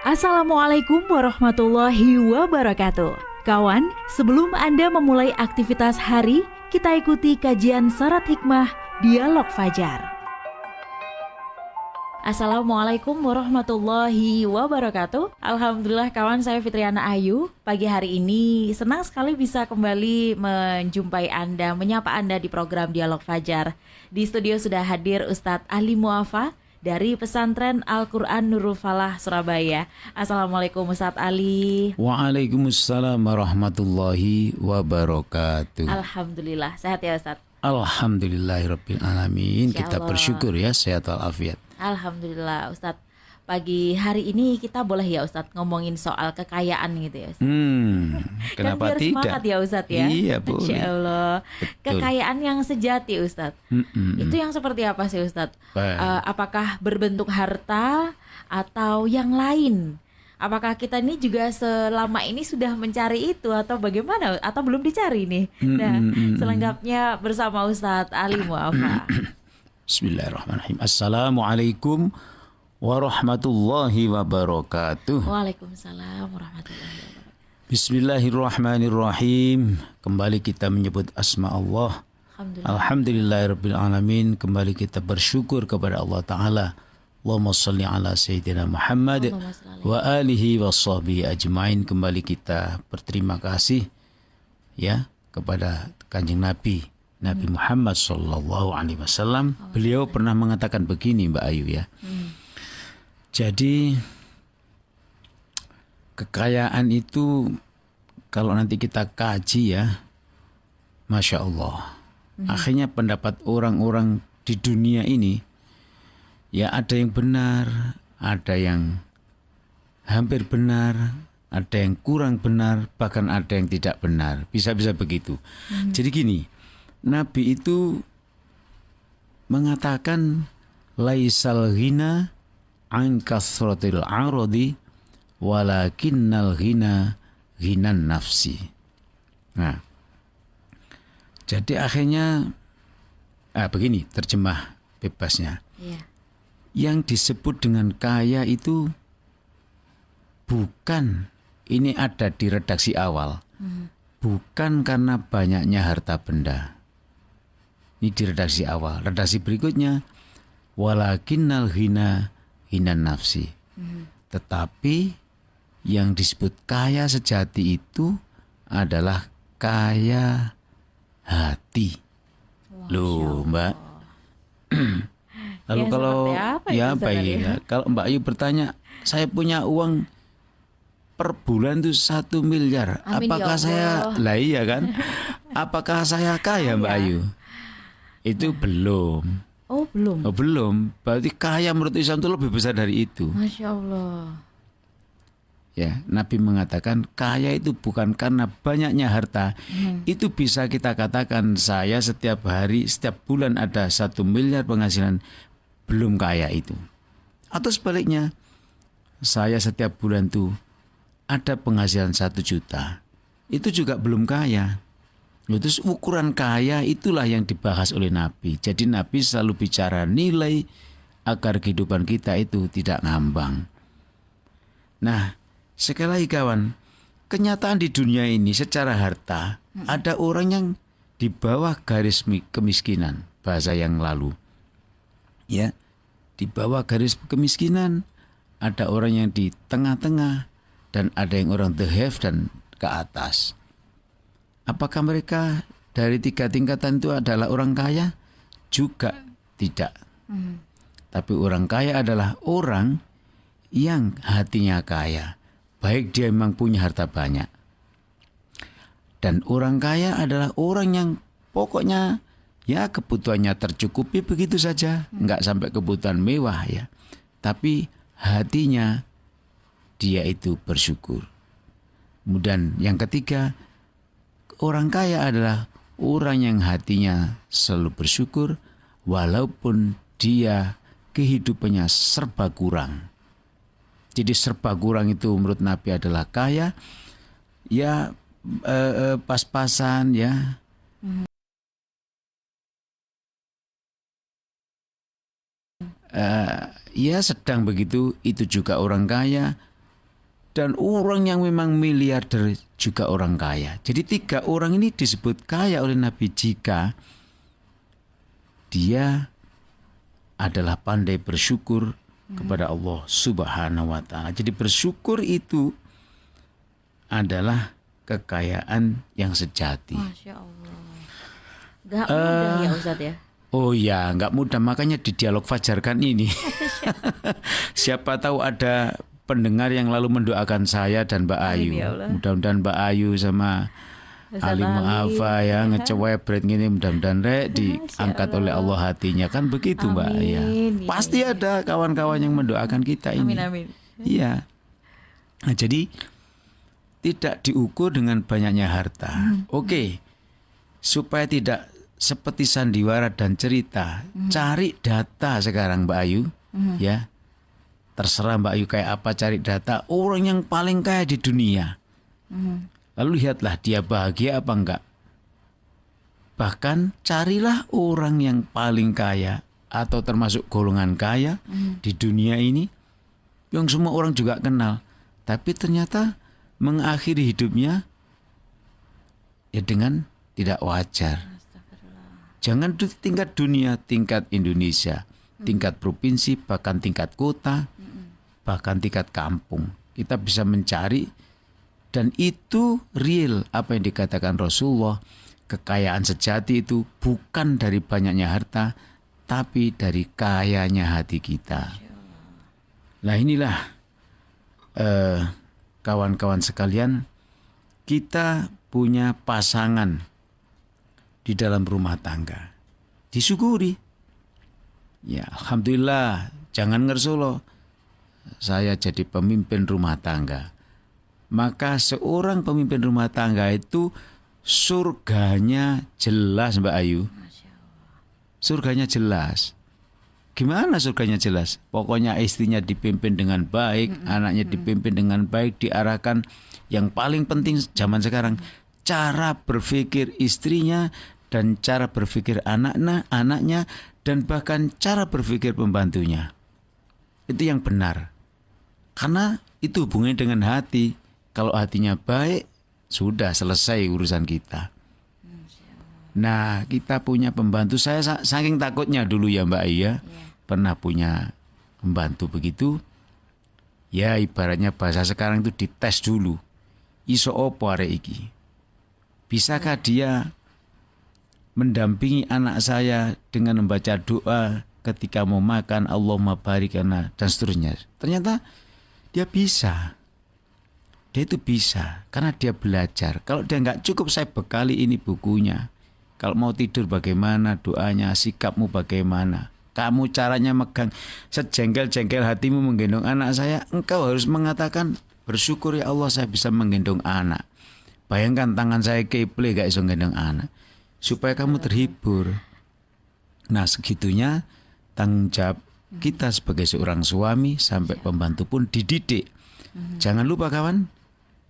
Assalamualaikum warahmatullahi wabarakatuh. Kawan, sebelum Anda memulai aktivitas hari, kita ikuti kajian Syarat Hikmah Dialog Fajar. Assalamualaikum warahmatullahi wabarakatuh. Alhamdulillah kawan, saya Fitriana Ayu. Pagi hari ini senang sekali bisa kembali menjumpai Anda, menyapa Anda di program Dialog Fajar. Di studio sudah hadir Ustadz Ali Muafa dari Pesantren Al-Quran Nurul Falah, Surabaya. Assalamualaikum Ustadz Ali. Waalaikumsalam warahmatullahi wabarakatuh. Alhamdulillah, sehat ya Ustadz? Alhamdulillahirabbil alamin. Kita bersyukur ya, sehat walafiat. Alhamdulillah Ustadz. Pagi hari ini kita boleh ya Ustadz ngomongin soal kekayaan gitu ya Ustadz. Kenapa kan biar tidak? Semangat ya Ustadz ya. Iya boleh. Insya Allah. Betul. Kekayaan yang sejati Ustadz. Itu yang seperti apa sih Ustadz? Apakah berbentuk harta atau yang lain? Apakah kita ini juga selama ini sudah mencari itu atau bagaimana? Atau belum dicari nih? Nah, selengkapnya bersama Ustadz Ali Muafa. Bismillahirrahmanirrahim. Assalamualaikum warahmatullahi wabarakatuh. Waalaikumsalam warahmatullahi wabarakatuh. Bismillahirrahmanirrahim. Kembali kita menyebut asma Allah. Alhamdulillahirabbil alamin. Kembali kita bersyukur kepada Allah Ta'ala. Allahumma salli ala Sayyidina Muhammad wa alihi wa sahbihi ajmain. Kembali kita berterima kasih ya kepada Kanjeng Nabi Muhammad sallallahu alaihi wasallam. Beliau pernah mengatakan begini Mbak Ayu ya. Jadi kekayaan itu kalau nanti kita kaji ya, Masya Allah. Akhirnya pendapat orang-orang di dunia ini ya ada yang benar, ada yang hampir benar, ada yang kurang benar, bahkan ada yang tidak benar. Bisa-bisa begitu. Jadi gini, Nabi itu mengatakan laisal ghina an kasratil aradi walakinnal ghina ghinan nafsi. Nah, jadi akhirnya begini terjemah bebasnya. Yang disebut dengan kaya itu bukan, ini ada di redaksi awal, bukan karena banyaknya harta benda. Ini di redaksi awal. Redaksi berikutnya, walakinnal ghina ghinan nafsi. Tetapi yang disebut kaya sejati itu adalah kaya hati. Loh Mbak. Lalu kalau ya baik, kalau Mbak Ayu bertanya, saya punya uang per bulan itu 1 miliar. Amin, apakah ya saya, lah iya kan? Apakah saya kaya Mbak Ayu? Itu belum. Oh belum. Oh, belum. Berarti kaya menurut Islam itu lebih besar dari itu. Masya Allah. Ya, Nabi mengatakan kaya itu bukan karena banyaknya harta. Itu bisa kita katakan saya setiap hari, setiap bulan ada 1 miliar penghasilan, belum kaya itu. Atau sebaliknya, saya setiap bulan tuh ada penghasilan 1 juta. Itu juga belum kaya. Terus ukuran kaya itulah yang dibahas oleh Nabi. Jadi Nabi selalu bicara nilai agar kehidupan kita itu tidak ngambang. Nah, sekali lagi kawan, kenyataan di dunia ini secara harta ada orang yang di bawah garis kemiskinan, bahasa yang lalu. Ya, di bawah garis kemiskinan, ada orang yang di tengah-tengah, dan ada yang orang the have dan ke atas. Apakah mereka dari 3 tingkatan itu adalah orang kaya? Juga tidak. Tapi orang kaya adalah orang yang hatinya kaya. Baik dia memang punya harta banyak. Dan orang kaya adalah orang yang pokoknya ya kebutuhannya tercukupi begitu saja. Enggak sampai kebutuhan mewah ya. Tapi hatinya dia itu bersyukur. Kemudian yang ketiga, orang kaya adalah orang yang hatinya selalu bersyukur walaupun dia kehidupannya serba kurang. Jadi serba kurang itu menurut Nabi adalah kaya. Ya pas-pasan ya. Ya sedang begitu, itu juga orang kaya. dan orang yang memang miliarder juga orang kaya. Jadi 3 orang ini disebut kaya oleh Nabi jika dia adalah pandai bersyukur kepada Allah Subhanahu wa taala. Jadi bersyukur itu adalah kekayaan yang sejati. Masya Allah. Gak mudah ya Ustadz ya. Oh ya, nggak mudah. Makanya di dialog fajarkan ini, siapa tahu ada pendengar yang lalu mendoakan saya dan Mbak Ayu. Ya Allah. Mudah-mudahan Mbak Ayu sama Ustadz Ali Mu'afa ya ngecewebret gini, mudah-mudahan diangkat oleh Allah hatinya, kan begitu Mbak ya. Pasti ada kawan-kawan yang mendoakan kita ini. Amin amin. Iya. Nah, jadi tidak diukur dengan banyaknya harta. Oke. Supaya tidak seperti sandiwara dan cerita, cari data sekarang Mbak Ayu, ya. Terserah Mbak Ayu kayak apa, cari data orang yang paling kaya di dunia. Lalu lihatlah dia bahagia apa enggak. Bahkan carilah orang yang paling kaya atau termasuk golongan kaya di dunia ini yang semua orang juga kenal, tapi ternyata mengakhiri hidupnya ya dengan tidak wajar. Jangan tingkat dunia, tingkat Indonesia, tingkat provinsi, bahkan tingkat kota, bahkan tingkat kampung. Kita bisa mencari, dan itu real apa yang dikatakan Rasulullah. Kekayaan sejati itu bukan dari banyaknya harta, tapi dari kayanya hati kita. Nah inilah kawan-kawan sekalian, kita punya pasangan di dalam rumah tangga. Disyukuri. Ya, alhamdulillah, jangan ngersolo. Saya jadi pemimpin rumah tangga. Maka seorang pemimpin rumah tangga itu surganya jelas Mbak Ayu. Surganya jelas. Gimana surganya jelas? Pokoknya istrinya dipimpin dengan baik, anaknya dipimpin dengan baik, diarahkan. Yang paling penting zaman sekarang, cara berpikir istrinya dan cara berpikir anaknya dan bahkan cara berpikir pembantunya. Itu yang benar. Karena itu hubungannya dengan hati. Kalau hatinya baik, sudah selesai urusan kita. Nah, kita punya pembantu. Saya saking takutnya dulu ya Mbak Iya, pernah punya pembantu begitu. Ya ibaratnya bahasa sekarang itu dites dulu. Iso opo arek iki? Bisakah dia mendampingi anak saya dengan membaca doa ketika mau makan, Allahumma barik lana dan seterusnya. Ternyata dia bisa. Dia itu bisa karena dia belajar. Kalau dia nggak cukup, saya bekali ini bukunya. Kalau mau tidur bagaimana doanya, sikapmu bagaimana. Kamu caranya megang, sejengkel-jengkel hatimu menggendong anak saya, engkau harus mengatakan bersyukur ya Allah saya bisa menggendong anak. Bayangkan tangan saya keple gak bisa menggendong anak. Supaya kamu terhibur. Nah segitunya tanggung jawab kita sebagai seorang suami sampai pembantu pun dididik. Jangan lupa kawan,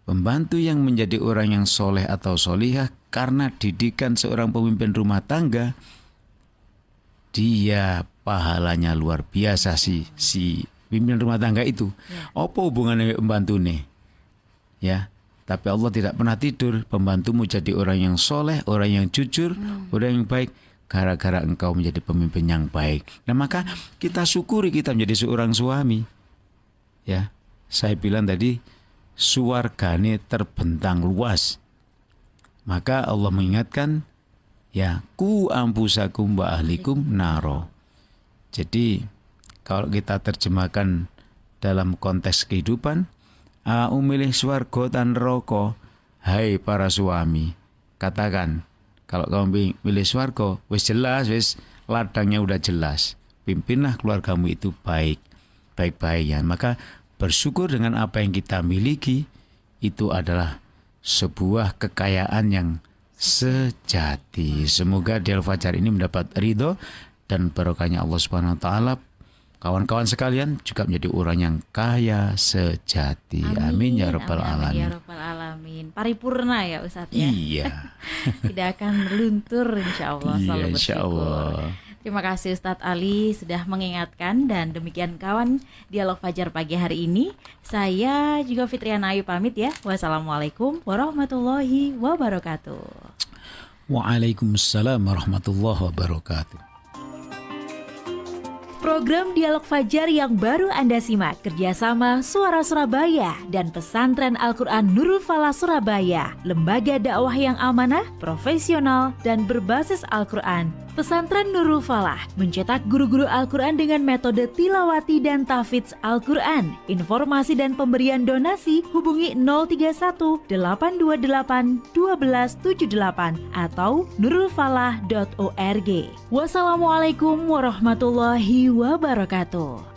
pembantu yang menjadi orang yang soleh atau solihah karena didikan seorang pemimpin rumah tangga, dia pahalanya luar biasa si pimpinan rumah tangga itu. Apa hubungannya pembantu nih? Ya, tapi Allah tidak pernah tidur. Pembantumu jadi orang yang soleh, orang yang jujur, orang yang baik. Gara-gara engkau menjadi pemimpin yang baik. Nah maka kita syukuri kita menjadi seorang suami. Ya, saya bilang tadi suargane terbentang luas. Maka Allah mengingatkan, ya ku ampusakum wa ahlikum naro. Jadi kalau kita terjemahkan dalam konteks kehidupan, milih swarga dan neraka, hai para suami, katakan kalau kamu pilih swarga, wis jelas, wis ladangnya udah jelas. Pimpinlah keluargamu itu baik-baiknya. Maka bersyukur dengan apa yang kita miliki, itu adalah sebuah kekayaan yang sejati. Semoga di Al-Fajar ini mendapat ridho dan barokahnya Allah Subhanahu wa taala. Kawan-kawan sekalian juga menjadi orang yang kaya sejati. Amin ya rabbal alamin. Ya rabbal alamin. Paripurna ya Ustadz ya. Iya. Tidak akan luntur insyaallah. Iya Selalu bersyukur. insyaallah. Terima kasih Ustadz Ali sudah mengingatkan, dan demikian kawan Dialog Fajar pagi hari ini. Saya juga Fitriana Ayu pamit ya. Wassalamualaikum warahmatullahi wabarakatuh. Waalaikumsalam warahmatullahi wabarakatuh. Program Dialog Fajar yang baru Anda simak kerjasama Suara Surabaya dan Pesantren Al-Quran Nurul Falah Surabaya, lembaga dakwah yang amanah, profesional, dan berbasis Al-Quran. Pesantren Nurul Falah mencetak guru-guru Al-Quran dengan metode tilawati dan tahfidz Al-Quran. Informasi dan pemberian donasi hubungi 031 828 1278 atau nurulfalah.org. Wassalamualaikum warahmatullahi wabarakatuh.